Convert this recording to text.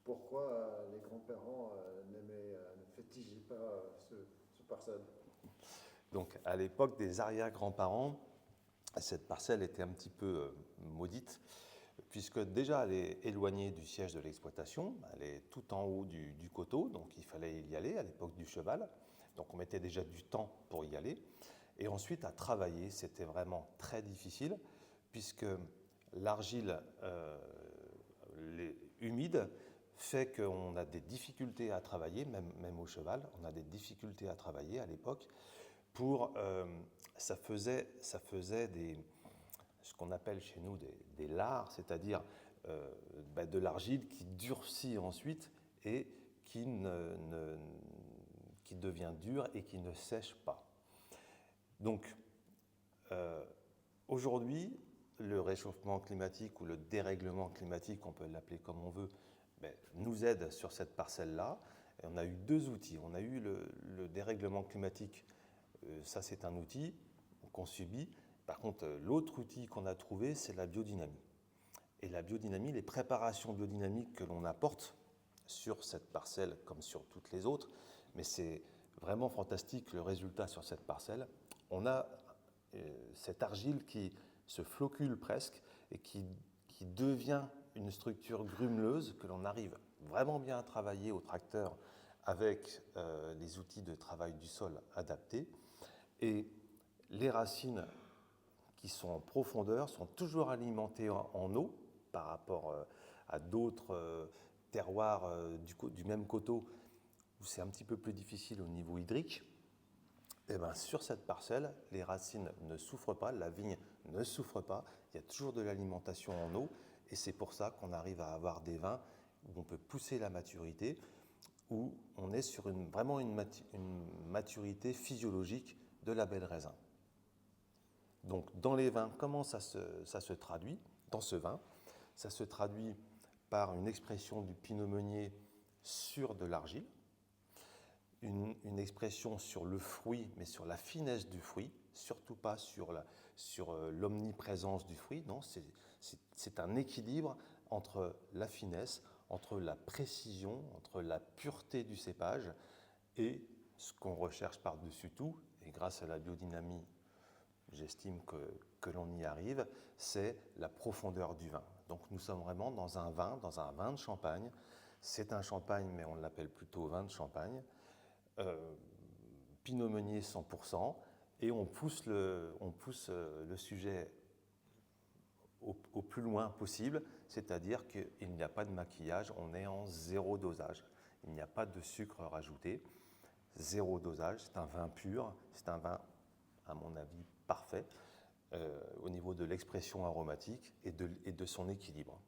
pourquoi les grands-parents ne fétichaient pas ce parcelle? Donc, à l'époque des arrière-grands-parents, cette parcelle était un petit peu maudite, puisque déjà elle est éloignée du siège de l'exploitation, elle est tout en haut du coteau, donc il fallait y aller à l'époque du cheval. Donc on mettait déjà du temps pour y aller. Et ensuite à travailler, c'était vraiment très difficile, puisque l'argile humide fait qu'on a des difficultés à travailler, même au cheval, on a des difficultés à travailler à l'époque. Ça faisait ce qu'on appelle chez nous des lards, c'est-à-dire de l'argile qui durcit ensuite et qui devient dure et qui ne sèche pas. Donc, aujourd'hui, le réchauffement climatique ou le dérèglement climatique, on peut l'appeler comme on veut, nous aide sur cette parcelle-là. Et on a eu deux outils. On a eu le dérèglement climatique, ça c'est un outil qu'on subit. Par contre, l'autre outil qu'on a trouvé, c'est la biodynamie. Et la biodynamie, les préparations biodynamiques que l'on apporte sur cette parcelle comme sur toutes les autres, mais c'est vraiment fantastique le résultat sur cette parcelle. On a cette argile qui se flocule presque et qui devient une structure grumeleuse que l'on arrive vraiment bien à travailler au tracteur avec les outils de travail du sol adaptés. Et les racines qui sont en profondeur sont toujours alimentées en eau par rapport à d'autres terroirs du même coteau où c'est un petit peu plus difficile au niveau hydrique. Et bien, sur cette parcelle, les racines ne souffrent pas, la vigne ne souffre pas, il y a toujours de l'alimentation en eau et c'est pour ça qu'on arrive à avoir des vins où on peut pousser la maturité, où on est sur vraiment une maturité physiologique de la belle raisin. Donc dans les vins, comment ça se traduit? Dans ce vin, ça se traduit par une expression du pinot meunier sur de l'argile, une expression sur le fruit, mais sur la finesse du fruit, surtout pas sur l'omniprésence du fruit. Non, c'est un équilibre entre la finesse, entre la précision, entre la pureté du cépage et ce qu'on recherche par-dessus tout, et grâce à la biodynamie, j'estime que l'on y arrive, c'est la profondeur du vin. Donc nous sommes vraiment dans un vin de champagne. C'est un champagne, mais on l'appelle plutôt vin de champagne. Pinot Meunier 100%, et on pousse le sujet au plus loin possible, c'est-à-dire qu'il n'y a pas de maquillage, on est en zéro dosage. Il n'y a pas de sucre rajouté, zéro dosage, c'est un vin pur, c'est un vin, à mon avis, parfait au niveau de l'expression aromatique et de son équilibre.